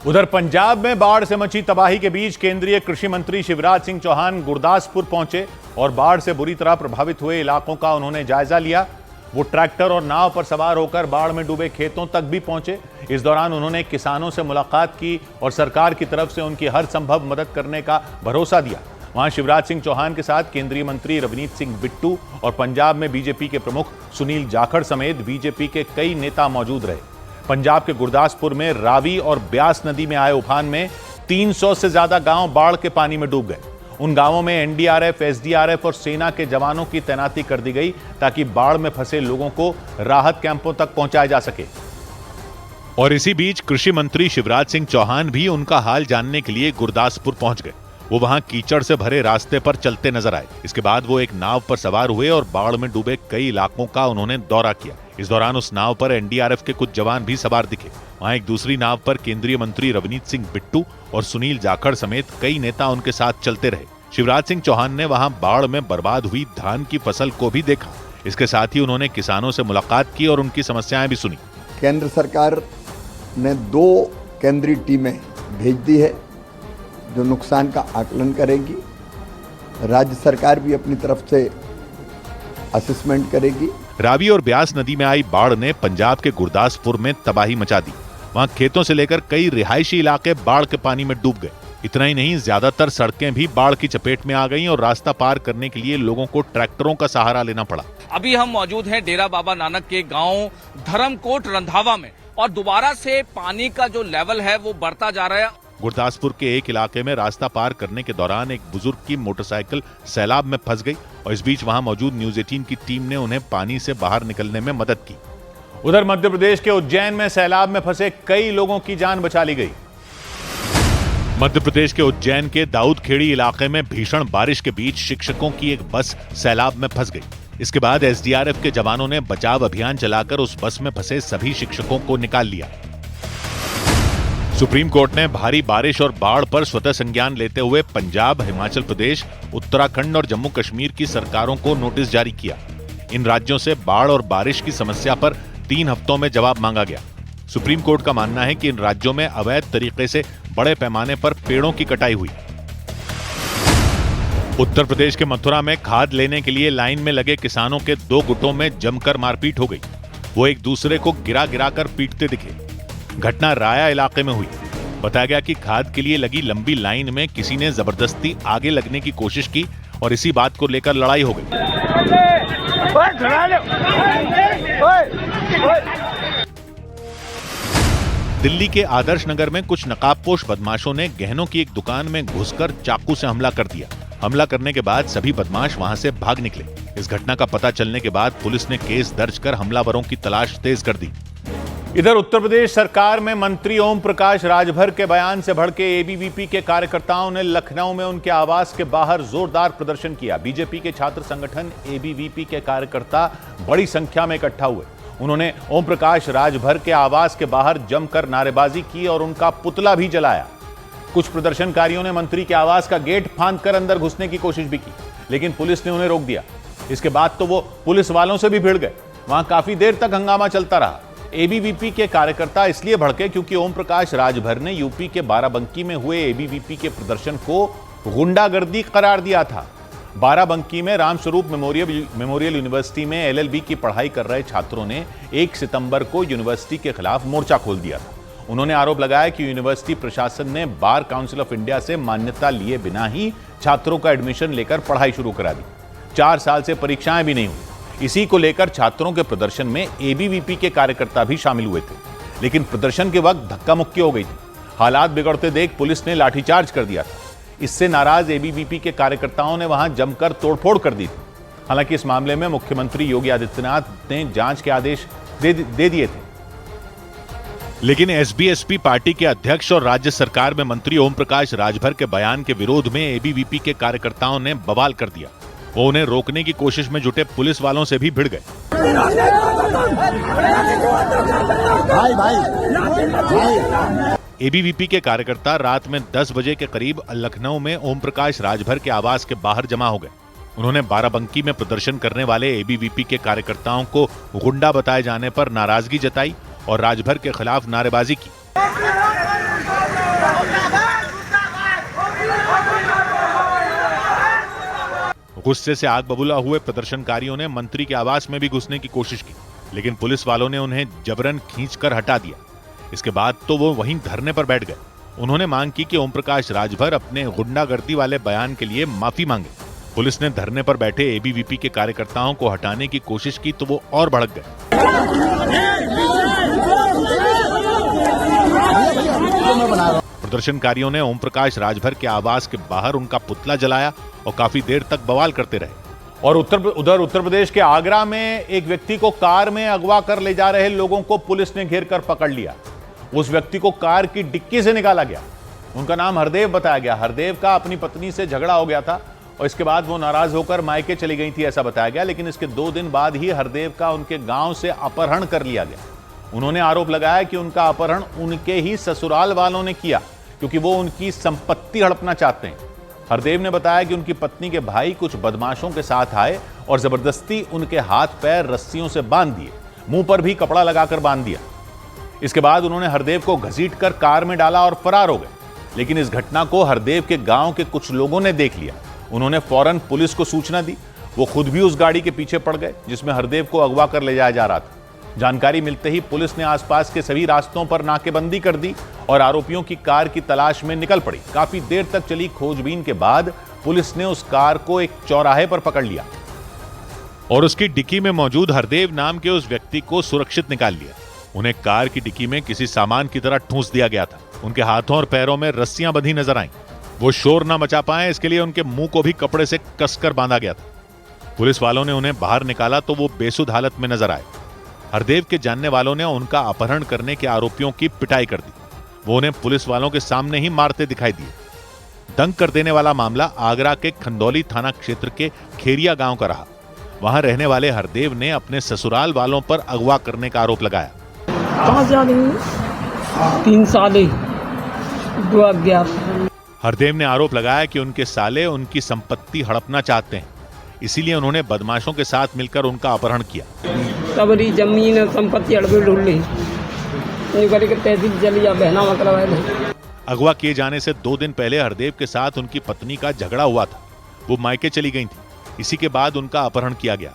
उधर पंजाब में बाढ़ से मची तबाही के बीच केंद्रीय कृषि मंत्री शिवराज सिंह चौहान गुरदासपुर पहुंचे और बाढ़ से बुरी तरह प्रभावित हुए इलाकों का उन्होंने जायजा लिया। वो ट्रैक्टर और नाव पर सवार होकर बाढ़ में डूबे खेतों तक भी पहुंचे। इस दौरान उन्होंने किसानों से मुलाकात की और सरकार की तरफ से उनकी हर संभव मदद करने का भरोसा दिया। वहां शिवराज सिंह चौहान के साथ केंद्रीय मंत्री रवनीत सिंह बिट्टू और पंजाब में बीजेपी के प्रमुख सुनील जाखड़ समेत बीजेपी के कई नेता मौजूद रहे। पंजाब के गुरदासपुर में रावी और ब्यास नदी में आए उफान में 300 से ज्यादा गांव बाढ़ के पानी में डूब गए। उन गांवों में एनडीआरएफ, एसडीआरएफ और सेना के जवानों की तैनाती कर दी गई ताकि बाढ़ में फंसे लोगों को राहत कैंपों तक पहुंचाया जा सके। और इसी बीच कृषि मंत्री शिवराज सिंह चौहान भी उनका हाल जानने के लिए गुरदासपुर पहुंच गए। वो वहां कीचड़ से भरे रास्ते पर चलते नजर आए। इसके बाद वो एक नाव पर सवार हुए और बाढ़ में डूबे कई इलाकों का उन्होंने दौरा किया। इस दौरान उस नाव पर एनडीआरएफ के कुछ जवान भी सवार दिखे। वहां एक दूसरी नाव पर केंद्रीय मंत्री रवनीत सिंह बिट्टू और सुनील जाखड़ समेत कई नेता उनके साथ चलते रहे। शिवराज सिंह चौहान ने वहां बाढ़ में बर्बाद हुई धान की फसल को भी देखा। इसके साथ ही उन्होंने किसानों से मुलाकात की और उनकी समस्याएं भी सुनी। केंद्र सरकार ने 2 केंद्रीय टीमें भेज दी है जो नुकसान का आकलन करेगी। राज्य सरकार भी अपनी तरफ से असेसमेंट करेगी। रावी और ब्यास नदी में आई बाढ़ ने पंजाब के गुरदासपुर में तबाही मचा दी। वहां खेतों से लेकर कई रिहायशी इलाके बाढ़ के पानी में डूब गए। इतना ही नहीं, ज्यादातर सड़कें भी बाढ़ की चपेट में आ गईं और रास्ता पार करने के लिए लोगों को ट्रैक्टरों का सहारा लेना पड़ा। अभी हम मौजूद हैं डेरा बाबा नानक के गांव धर्मकोट रंधावा में और दोबारा से पानी का जो लेवल है वो बढ़ता जा रहा है। गुरदासपुर के एक इलाके में रास्ता पार करने के दौरान एक बुजुर्ग की मोटरसाइकिल सैलाब में फंस गई और इस बीच वहां मौजूद न्यूज 18 की टीम ने उन्हें पानी से बाहर निकलने में मदद की। उधर मध्य प्रदेश के उज्जैन में सैलाब में फंसे कई लोगों की जान बचा ली गई। मध्य प्रदेश के उज्जैन के दाऊदखेड़ी इलाके में भीषण बारिश के बीच शिक्षकों की एक बस सैलाब में फंस गई। इसके बाद एसडीआरएफ के जवानों ने बचाव अभियान चलाकर उस बस में फंसे सभी शिक्षकों को निकाल लिया। सुप्रीम कोर्ट ने भारी बारिश और बाढ़ पर स्वतः संज्ञान लेते हुए पंजाब, हिमाचल प्रदेश, उत्तराखंड और जम्मू कश्मीर की सरकारों को नोटिस जारी किया। इन राज्यों से बाढ़ और बारिश की समस्या पर 3 हफ्तों में जवाब मांगा गया। सुप्रीम कोर्ट का मानना है कि इन राज्यों में अवैध तरीके से बड़े पैमाने पर पेड़ों की कटाई हुई। उत्तर प्रदेश के मथुरा में खाद लेने के लिए लाइन में लगे किसानों के 2 गुटों में जमकर मारपीट हो गई। वो एक दूसरे को गिरा गिराकर पीटते दिखे। घटना राया इलाके में हुई। बताया गया कि खाद के लिए लगी लंबी लाइन में किसी ने जबरदस्ती आगे लगने की कोशिश की और इसी बात को लेकर लड़ाई हो गई। दिल्ली के आदर्श नगर में कुछ नकाबपोश बदमाशों ने गहनों की एक दुकान में घुसकर चाकू से हमला कर दिया। हमला करने के बाद सभी बदमाश वहां से भाग निकले। इस घटना का पता चलने के बाद पुलिस ने केस दर्ज कर हमलावरों की तलाश तेज कर दी। इधर उत्तर प्रदेश सरकार में मंत्री ओम प्रकाश राजभर के बयान से भड़के एबीवीपी के कार्यकर्ताओं ने लखनऊ में उनके आवास के बाहर जोरदार प्रदर्शन किया। बीजेपी के छात्र संगठन एबीवीपी के कार्यकर्ता बड़ी संख्या में इकट्ठा हुए। उन्होंने ओम प्रकाश राजभर के आवास के बाहर जमकर नारेबाजी की और उनका पुतला भी जलाया। कुछ प्रदर्शनकारियों ने मंत्री के आवास का गेट फांदकर अंदर घुसने की कोशिश भी की, लेकिन पुलिस ने उन्हें रोक दिया। इसके बाद तो वो पुलिस वालों से भी भिड़ गए। वहां काफी देर तक हंगामा चलता रहा। एबीवीपी के कार्यकर्ता इसलिए भड़के क्योंकि ओम प्रकाश राजभर ने यूपी के बाराबंकी में हुए एबीवीपी के प्रदर्शन को गुंडागर्दी करार दिया था। बाराबंकी में रामस्वरूप मेमोरियल यूनिवर्सिटी में एलएलबी की पढ़ाई कर रहे छात्रों ने 1 सितंबर को यूनिवर्सिटी के खिलाफ मोर्चा खोल दिया था। उन्होंने आरोप लगाया कि यूनिवर्सिटी प्रशासन ने बार काउंसिल ऑफ इंडिया से मान्यता लिए बिना ही छात्रों का एडमिशन लेकर पढ़ाई शुरू करा दी। 4 साल से परीक्षाएं भी नहीं हुई। इसी को लेकर छात्रों के प्रदर्शन में एबीवीपी के कार्यकर्ता भी शामिल हुए थे, लेकिन प्रदर्शन के वक्त धक्का मुक्की हो गई थी। हालात बिगड़ते देख पुलिस ने लाठीचार्ज कर दिया था। इससे नाराज एबीवीपी के कार्यकर्ताओं ने वहां जमकर तोड़फोड़ कर दी थी। हालांकि इस मामले में मुख्यमंत्री योगी आदित्यनाथ ने जांच के आदेश दे दिए थे, लेकिन एसबीएसपी पार्टी के अध्यक्ष और राज्य सरकार में मंत्री ओम प्रकाश राजभर के बयान के विरोध में एबीवीपी के कार्यकर्ताओं ने बवाल कर दिया। वो उन्हें रोकने की कोशिश में जुटे पुलिस वालों से भी भिड़ गए। एबीवीपी के कार्यकर्ता रात में 10 बजे के करीब लखनऊ में ओम प्रकाश राजभर के आवास के बाहर जमा हो गए। उन्होंने बाराबंकी में प्रदर्शन करने वाले एबीवीपी के कार्यकर्ताओं को गुंडा बताए जाने पर नाराजगी जताई और राजभर के खिलाफ नारेबाजी की। गुस्से से आग बबूला हुए प्रदर्शनकारियों ने मंत्री के आवास में भी घुसने की कोशिश की, लेकिन पुलिस वालों ने उन्हें जबरन खींचकर हटा दिया। इसके बाद तो वो वहीं धरने पर बैठ गए। उन्होंने मांग की कि ओम प्रकाश राजभर अपने गुंडागर्दी वाले बयान के लिए माफी मांगे। पुलिस ने धरने पर बैठे एबीवीपी के कार्यकर्ताओं को हटाने की कोशिश की तो वो और भड़क गए। प्रदर्शनकारियों ने ओम प्रकाश राजभर के आवास के बाहर उनका पुतला जलाया और काफी देर तक बवाल करते रहे। और उधर उत्तर प्रदेश के आगरा में एक व्यक्ति को कार में अगवा कर ले जा रहे लोगों को पुलिस ने घेर कर पकड़ लिया। उस व्यक्ति को कार की डिक्की से निकाला गया। उनका नाम हरदेव बताया गया। हरदेव का अपनी पत्नी से झगड़ा हो गया था और इसके बाद वो नाराज होकर मायके चली गई थी, ऐसा बताया गया। लेकिन इसके 2 दिन बाद ही हरदेव का उनके गांव से अपहरण कर लिया गया। उन्होंने आरोप लगाया कि उनका अपहरण उनके ही ससुराल वालों ने किया, क्योंकि वो उनकी संपत्ति हड़पना चाहते हैं। हरदेव ने बताया कि उनकी पत्नी के भाई कुछ बदमाशों के साथ आए और जबरदस्ती उनके हाथ पैर रस्सियों से बांध दिए, मुंह पर भी कपड़ा लगाकर बांध दिया। इसके बाद उन्होंने हरदेव को घसीटकर कार में डाला और फरार हो गए। लेकिन इस घटना को हरदेव के गांव के कुछ लोगों ने देख लिया। उन्होंने फौरन पुलिस को सूचना दी। वो खुद भी उस गाड़ी के पीछे पड़ गए जिसमें हरदेव को अगवा कर ले जाया जा रहा था। जानकारी मिलते ही पुलिस ने आसपास के सभी रास्तों पर नाकेबंदी कर दी और आरोपियों की कार की तलाश में निकल पड़ी। काफी देर तक चली खोजबीन के बाद पुलिस ने उस कार को एक चौराहे पर पकड़ लिया और उसकी डिक्की में मौजूद हरदेव नाम के उस व्यक्ति को सुरक्षित निकाल लिया। उन्हें कार की डिक्की में किसी सामान की तरह ठूंस दिया गया था। उनके हाथों और पैरों में रस्सियां बंधी नजर आईं। वो शोर न मचा पाए, इसके लिए उनके मुंह को भी कपड़े से कसकर बांधा गया था। पुलिस वालों ने उन्हें बाहर निकाला तो वो बेसुध हालत में नजर आए। हरदेव के जानने वालों ने उनका अपहरण करने के आरोपियों की पिटाई कर दी। वो उन्हें पुलिस वालों के सामने ही मारते दिखाई दिए। दंग कर देने वाला मामला आगरा के खंदौली थाना क्षेत्र के खेरिया गांव का रहा। वहां रहने वाले हरदेव ने अपने ससुराल वालों पर अगवा करने का आरोप लगाया। 3 साल गया। हरदेव ने आरोप लगाया कि उनके साले उनकी संपत्ति हड़पना चाहते हैं, इसीलिए उन्होंने बदमाशों के साथ मिलकर उनका अपहरण किया। सबरी जमीन संपत्ति हड़बड़ ढूंढ ली, तहसील चलिया बहना मतलब। अगवा किए जाने से 2 दिन पहले हरदेव के साथ उनकी पत्नी का झगड़ा हुआ था। वो मायके चली गई थी। इसी के बाद उनका अपहरण किया गया।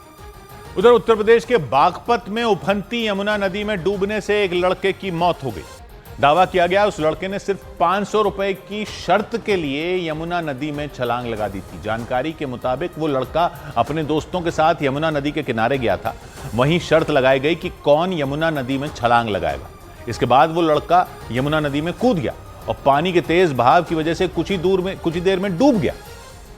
उधर उत्तर प्रदेश के बागपत में उफनती यमुना नदी में डूबने से एक लड़के की मौत हो गई। दावा किया गया उस लड़के ने सिर्फ 500 रुपए की शर्त के लिए यमुना नदी में छलांग लगा दी थी। जानकारी के मुताबिक वो लड़का अपने दोस्तों के साथ यमुना नदी के किनारे गया था। वहीं शर्त लगाई गई कि कौन यमुना नदी में छलांग लगाएगा। इसके बाद वो लड़का यमुना नदी में कूद गया और पानी के तेज बहाव की वजह से कुछ ही देर में डूब गया।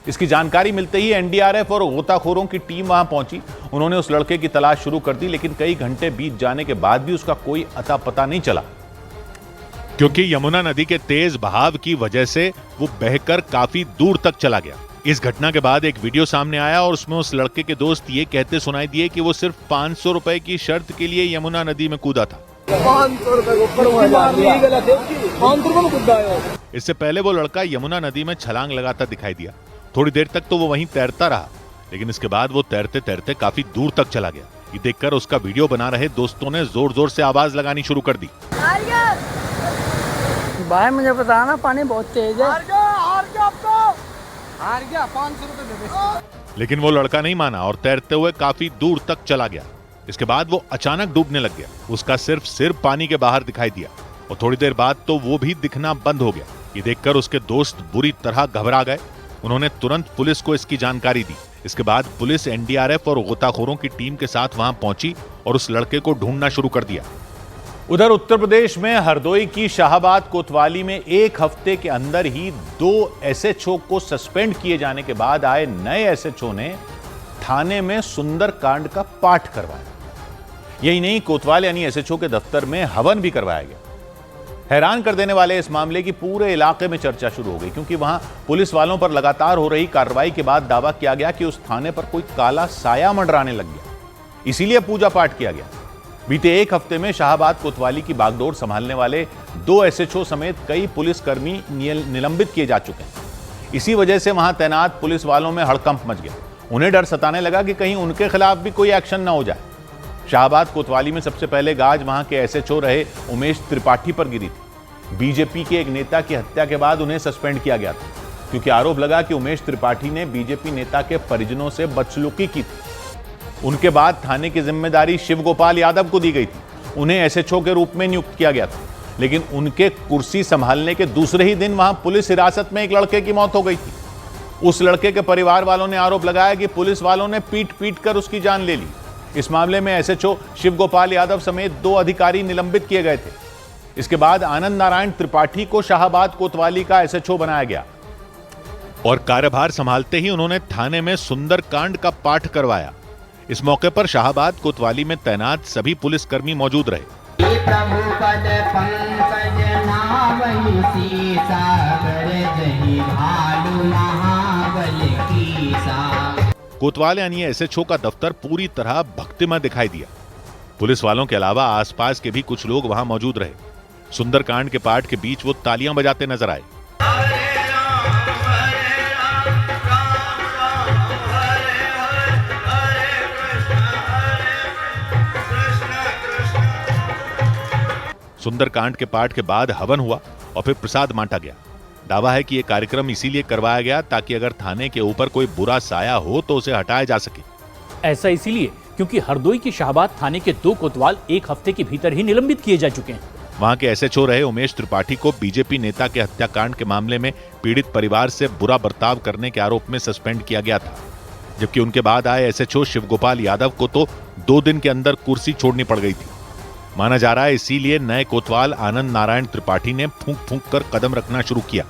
इसकी जानकारी मिलते ही एनडीआरएफ और गोताखोरों की टीम वहां पहुंची। उन्होंने उस लड़के की तलाश शुरू कर दी, लेकिन कई घंटे बीत जाने के बाद भी उसका कोई अता पता नहीं चला, क्योंकि यमुना नदी के तेज बहाव की वजह से वो बहकर काफी दूर तक चला गया। इस घटना के बाद एक वीडियो सामने आया और उसमें उस लड़के के दोस्त ये कहते सुनाई दिए कि वो सिर्फ 500 रुपए की शर्त के लिए यमुना नदी में कूदा था। 500 रुपए इससे पहले वो लड़का यमुना नदी में छलांग लगाता दिखाई दिया। थोड़ी देर तक तो वो वहीं तैरता रहा, लेकिन इसके बाद वो तैरते तैरते काफी दूर तक चला गया। ये देखकर उसका वीडियो बना रहे दोस्तों ने जोर जोर से आवाज लगानी शुरू कर दी। भाई मुझे पता ना, पानी बहुत तेज है। हार गया 500 रुपए दे दे। लेकिन वो लड़का नहीं माना और तैरते हुए काफी दूर तक चला गया। इसके बाद वो अचानक डूबने लग गया। उसका सिर्फ सिर पानी के बाहर दिखाई दिया और थोड़ी देर बाद तो वो भी दिखना बंद हो गया। ये देखकर उसके दोस्त बुरी तरह घबरा गए। उन्होंने तुरंत पुलिस को इसकी जानकारी दी। इसके बाद पुलिस एनडीआरएफ और गोताखोरों की टीम के साथ वहां पहुंची और उस लड़के को ढूंढना शुरू कर दिया। उधर उत्तर प्रदेश में हरदोई की शाहबाद कोतवाली में 1 हफ्ते के अंदर ही 2 एसएचओ को सस्पेंड किए जाने के बाद आए नए एसएचओ ने थाने में सुंदरकांड का पाठ करवाया। यही नहीं, कोतवाल यानी एसएचओ के दफ्तर में हवन भी करवाया गया। हैरान कर देने वाले इस मामले की पूरे इलाके में चर्चा शुरू हो गई, क्योंकि वहां पुलिस वालों पर लगातार हो रही कार्रवाई के बाद दावा किया गया कि उस थाने पर कोई काला साया मंडराने लग गया, इसीलिए पूजा पाठ किया गया। बीते 1 हफ्ते में शाहबाद कोतवाली की बागडोर संभालने वाले 2 एसएचओ समेत कई पुलिसकर्मी निलंबित किए जा चुके हैं। इसी वजह से वहां तैनात पुलिस वालों में हड़कंप मच गया। उन्हें डर सताने लगा कि कहीं उनके खिलाफ भी कोई एक्शन न हो जाए। शाहबाद कोतवाली में सबसे पहले गाज वहां के एसएचओ रहे उमेश त्रिपाठी पर गिरी थी। बीजेपी के एक नेता की हत्या के बाद उन्हें सस्पेंड किया गया था। क्योंकि आरोप लगा कि उमेश त्रिपाठी ने बीजेपी नेता के परिजनों से बदसलूकी की थी। उनके बाद थाने की जिम्मेदारी शिव गोपाल यादव को दी गई थी। उन्हें एसएचओ के रूप में नियुक्त किया गया था, लेकिन उनके कुर्सी संभालने के दूसरे ही दिन वहां पुलिस हिरासत में एक लड़के की मौत हो गई थी। उस लड़के के परिवार वालों ने आरोप लगाया कि पुलिस वालों ने पीट पीट कर उसकी जान ले ली। इस मामले में एसएचओ शिव गोपाल यादव समेत 2 अधिकारी निलंबित किए गए थे। इसके बाद आनंद नारायण त्रिपाठी को शाहाबाद कोतवाली का एसएचओ बनाया गया और कार्यभार संभालते ही उन्होंने थाने में सुंदरकांड का पाठ करवाया। इस मौके पर शाहाबाद कोतवाली में तैनात सभी पुलिसकर्मी मौजूद रहे। प्रभु पद पंकज नावहि सीसा, कर जहि भालु महाबल कीसा। कोतवाल यानी एसएचओ का दफ्तर पूरी तरह भक्तिमय दिखाई दिया। पुलिस वालों के अलावा आसपास के भी कुछ लोग वहां मौजूद रहे। सुंदरकांड के पाठ के बीच वो तालियां बजाते नजर आए। सुंदरकांड के पाठ के बाद हवन हुआ और फिर प्रसाद बांटा गया। दावा है कि यह कार्यक्रम इसीलिए करवाया गया ताकि अगर थाने के ऊपर कोई बुरा साया हो तो उसे हटाया जा सके। ऐसा इसीलिए क्योंकि हरदोई की शाहाबाद थाने के 2 कोतवाल 1 हफ्ते के भीतर ही निलंबित किए जा चुके हैं। वहां के एसएचओ रहे उमेश त्रिपाठी को बीजेपी नेता के हत्याकांड के मामले में पीड़ित परिवार से बुरा बर्ताव करने के आरोप में सस्पेंड किया गया था, जबकि उनके बाद आए एसएचओ शिवगोपाल यादव को तो 2 दिन के अंदर कुर्सी छोड़नी पड़ गई थी। माना जा रहा है इसीलिए नए कोतवाल आनंद नारायण त्रिपाठी ने फूंक फूंक कर कदम रखना शुरू किया।